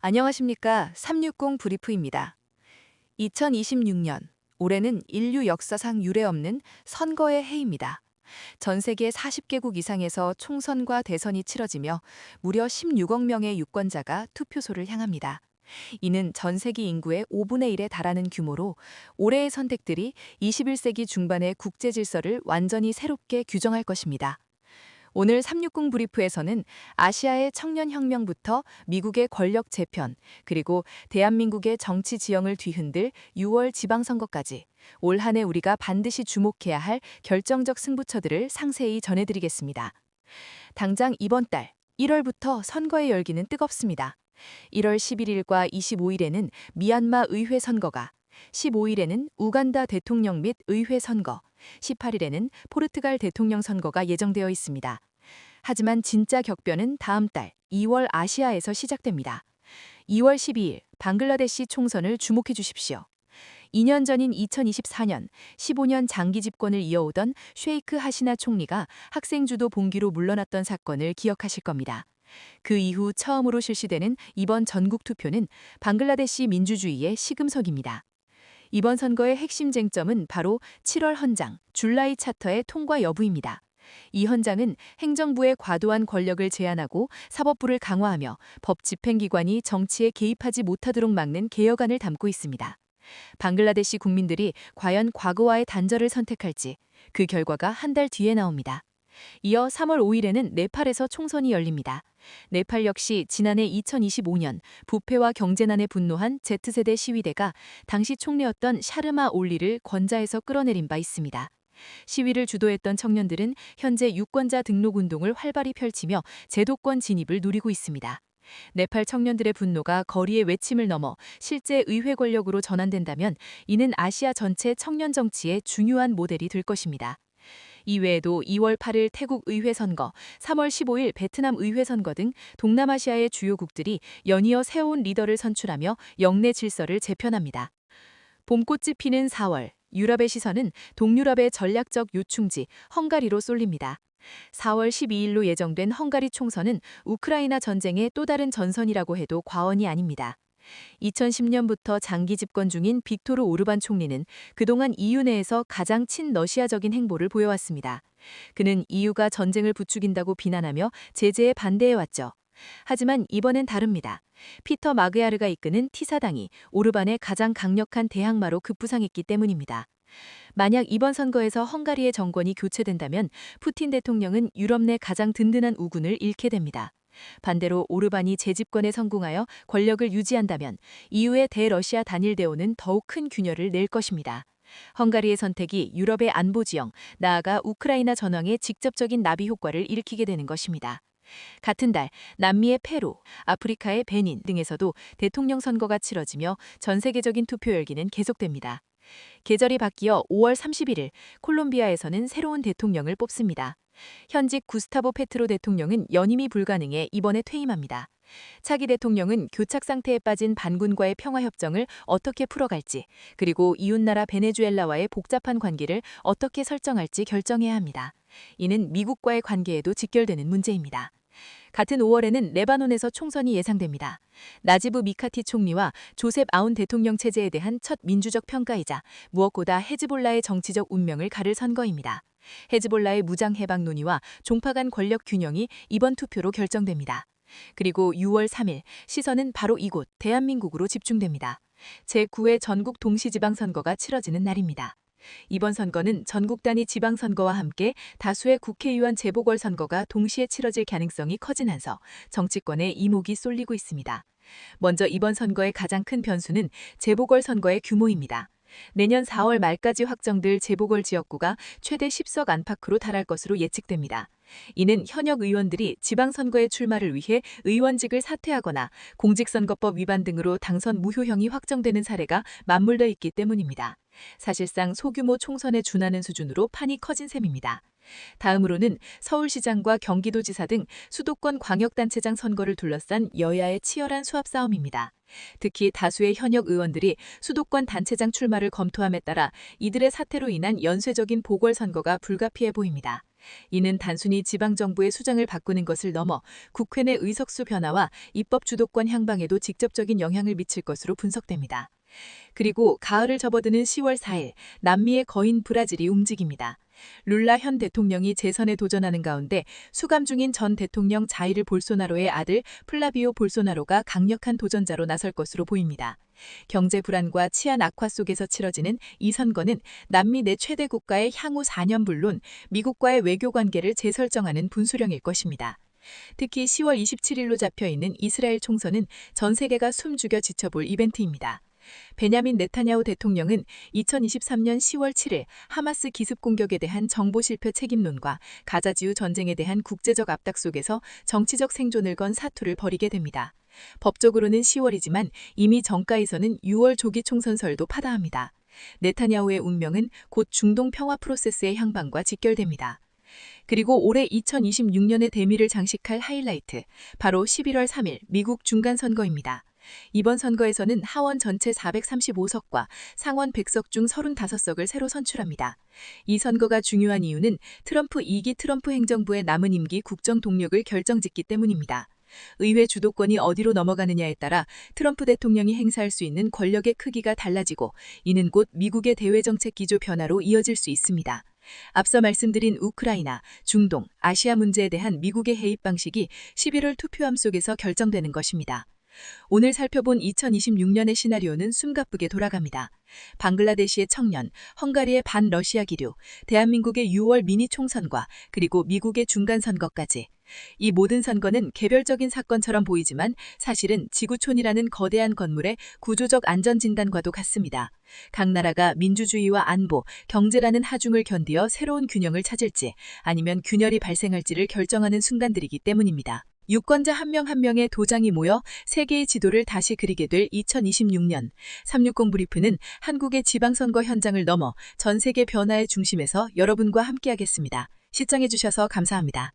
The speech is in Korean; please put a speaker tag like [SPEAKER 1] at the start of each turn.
[SPEAKER 1] 안녕하십니까. 360 브리프입니다. 2026년, 올해는 인류 역사상 유례없는 선거의 해입니다. 전 세계 40개국 이상에서 총선과 대선이 치러지며 무려 16억 명의 유권자가 투표소를 향합니다. 이는 전 세계 인구의 5분의 1에 달하는 규모로 올해의 선택들이 21세기 중반의 국제 질서를 완전히 새롭게 규정할 것입니다. 오늘 360 브리프에서는 아시아의 청년혁명부터 미국의 권력 재편, 그리고 대한민국의 정치 지형을 뒤흔들 6월 지방선거까지 올 한 해 우리가 반드시 주목해야 할 결정적 승부처들을 상세히 전해드리겠습니다. 당장 이번 달 1월부터 선거의 열기는 뜨겁습니다. 1월 11일과 25일에는 미얀마 의회 선거가, 15일에는 우간다 대통령 및 의회 선거, 18일에는 포르투갈 대통령 선거가 예정되어 있습니다. 하지만 진짜 격변은 다음 달 2월 아시아에서 시작됩니다. 2월 12일 방글라데시 총선을 주목해 주십시오. 2년 전인 2024년 15년 장기 집권을 이어오던 셰이크 하시나 총리가 학생 주도 봉기로 물러났던 사건을 기억하실 겁니다. 그 이후 처음으로 실시되는 이번 전국 투표는 방글라데시 민주주의의 시금석입니다. 이번 선거의 핵심 쟁점은 바로 7월 헌장, 줄라이 차터의 통과 여부입니다. 이 헌장은 행정부의 과도한 권력을 제한하고 사법부를 강화하며 법 집행기관이 정치에 개입하지 못하도록 막는 개혁안을 담고 있습니다. 방글라데시 국민들이 과연 과거와의 단절을 선택할지 그 결과가 한 달 뒤에 나옵니다. 이어 3월 5일에는 네팔에서 총선이 열립니다. 네팔 역시 지난해 2025년 부패와 경제난에 분노한 Z세대 시위대가 당시 총리였던 샤르마 올리를 권좌에서 끌어내린 바 있습니다. 시위를 주도했던 청년들은 현재 유권자 등록 운동을 활발히 펼치며 제도권 진입을 누리고 있습니다. 네팔 청년들의 분노가 거리의 외침을 넘어 실제 의회 권력으로 전환된다면 이는 아시아 전체 청년 정치의 중요한 모델이 될 것입니다. 이외에도 2월 8일 태국 의회 선거, 3월 15일 베트남 의회 선거 등 동남아시아의 주요국들이 연이어 새로운 리더를 선출하며 영내 질서를 재편합니다. 봄꽃이 피는 4월, 유럽의 시선은 동유럽의 전략적 요충지 헝가리로 쏠립니다. 4월 12일로 예정된 헝가리 총선은 우크라이나 전쟁의 또 다른 전선이라고 해도 과언이 아닙니다. 2010년부터 장기 집권 중인 빅토르 오르반 총리는 그동안 EU 내에서 가장 친러시아적인 행보를 보여왔습니다. 그는 EU가 전쟁을 부추긴다고 비난하며 제재에 반대해왔죠. 하지만 이번엔 다릅니다. 피터 마그야르가 이끄는 티사당이 오르반의 가장 강력한 대항마로 급부상했기 때문입니다. 만약 이번 선거에서 헝가리의 정권이 교체된다면 푸틴 대통령은 유럽 내 가장 든든한 우군을 잃게 됩니다. 반대로 오르반이 재집권에 성공하여 권력을 유지한다면 EU의 대러시아 단일 대오는 더욱 큰 균열을 낼 것입니다. 헝가리의 선택이 유럽의 안보 지형, 나아가 우크라이나 전황에 직접적인 나비 효과를 일으키게 되는 것입니다. 같은 달 남미의 페루, 아프리카의 베닌 등에서도 대통령 선거가 치러지며 전 세계적인 투표 열기는 계속됩니다. 계절이 바뀌어 5월 31일 콜롬비아에서는 새로운 대통령을 뽑습니다. 현직 구스타보 페트로 대통령은 연임이 불가능해 이번에 퇴임합니다. 차기 대통령은 교착 상태에 빠진 반군과의 평화협정을 어떻게 풀어갈지, 그리고 이웃나라 베네수엘라와의 복잡한 관계를 어떻게 설정할지 결정해야 합니다. 이는 미국과의 관계에도 직결되는 문제입니다. 같은 5월에는 레바논에서 총선이 예상됩니다. 나지브 미카티 총리와 조셉 아운 대통령 체제에 대한 첫 민주적 평가이자 무엇보다 헤즈볼라의 정치적 운명을 가를 선거입니다. 헤즈볼라의 무장 해방 논의와 종파 간 권력 균형이 이번 투표로 결정됩니다. 그리고 6월 3일 시선은 바로 이곳 대한민국으로 집중됩니다. 제9회 전국 동시지방선거가 치러지는 날입니다. 이번 선거는 전국 단위 지방선거와 함께 다수의 국회의원 재보궐선거가 동시에 치러질 가능성이 커지면서 정치권에 이목이 쏠리고 있습니다. 먼저 이번 선거의 가장 큰 변수는 재보궐선거의 규모입니다. 내년 4월 말까지 확정될 재보궐 지역구가 최대 10석 안팎으로 달할 것으로 예측됩니다. 이는 현역 의원들이 지방선거에 출마를 위해 의원직을 사퇴하거나 공직선거법 위반 등으로 당선 무효형이 확정되는 사례가 맞물려 있기 때문입니다. 사실상 소규모 총선에 준하는 수준으로 판이 커진 셈입니다. 다음으로는 서울시장과 경기도지사 등 수도권 광역단체장 선거를 둘러싼 여야의 치열한 수합 싸움입니다. 특히 다수의 현역 의원들이 수도권 단체장 출마를 검토함에 따라 이들의 사퇴로 인한 연쇄적인 보궐선거가 불가피해 보입니다. 이는 단순히 지방정부의 수장을 바꾸는 것을 넘어 국회 내 의석수 변화와 입법 주도권 향방에도 직접적인 영향을 미칠 것으로 분석됩니다. 그리고 가을을 접어드는 10월 4일, 남미의 거인 브라질이 움직입니다. 룰라 현 대통령이 재선에 도전하는 가운데 수감 중인 전 대통령 자이르 볼소나로의 아들 플라비오 볼소나로가 강력한 도전자로 나설 것으로 보입니다. 경제 불안과 치안 악화 속에서 치러지는 이 선거는 남미 내 최대 국가의 향후 4년 물론 미국과의 외교 관계를 재설정하는 분수령일 것입니다. 특히 10월 27일로 잡혀있는 이스라엘 총선은 전 세계가 숨죽여 지켜볼 이벤트입니다. 베냐민 네타냐후 대통령은 2023년 10월 7일 하마스 기습 공격에 대한 정보 실패 책임론과 가자지구 전쟁에 대한 국제적 압박 속에서 정치적 생존을 건 사투를 벌이게 됩니다. 법적으로는 10월이지만 이미 정가에서는 6월 조기 총선설도 파다합니다. 네타냐후의 운명은 곧 중동 평화 프로세스의 향방과 직결됩니다. 그리고 올해 2026년의 대미를 장식할 하이라이트, 바로 11월 3일 미국 중간선거입니다. 이번 선거에서는 하원 전체 435석과 상원 100석 중 35석을 새로 선출합니다. 이 선거가 중요한 이유는 트럼프 2기 트럼프 행정부의 남은 임기 국정 동력을 결정짓기 때문입니다. 의회 주도권이 어디로 넘어가느냐에 따라 트럼프 대통령이 행사할 수 있는 권력의 크기가 달라지고 이는 곧 미국의 대외정책 기조 변화로 이어질 수 있습니다. 앞서 말씀드린 우크라이나, 중동, 아시아 문제에 대한 미국의 해입 방식이 11월 투표함 속에서 결정되는 것입니다. 오늘 살펴본 2026년의 시나리오는 숨가쁘게 돌아갑니다. 방글라데시의 청년, 헝가리의 반러시아 기류, 대한민국의 6월 미니 총선과 그리고 미국의 중간선거까지. 이 모든 선거는 개별적인 사건처럼 보이지만 사실은 지구촌이라는 거대한 건물의 구조적 안전진단과도 같습니다. 각 나라가 민주주의와 안보, 경제라는 하중을 견디어 새로운 균형을 찾을지 아니면 균열이 발생할지를 결정하는 순간들이기 때문입니다. 유권자 한 명 한 명의 도장이 모여 세계의 지도를 다시 그리게 될 2026년 360 브리프는 한국의 지방선거 현장을 넘어 전 세계 변화의 중심에서 여러분과 함께하겠습니다. 시청해주셔서 감사합니다.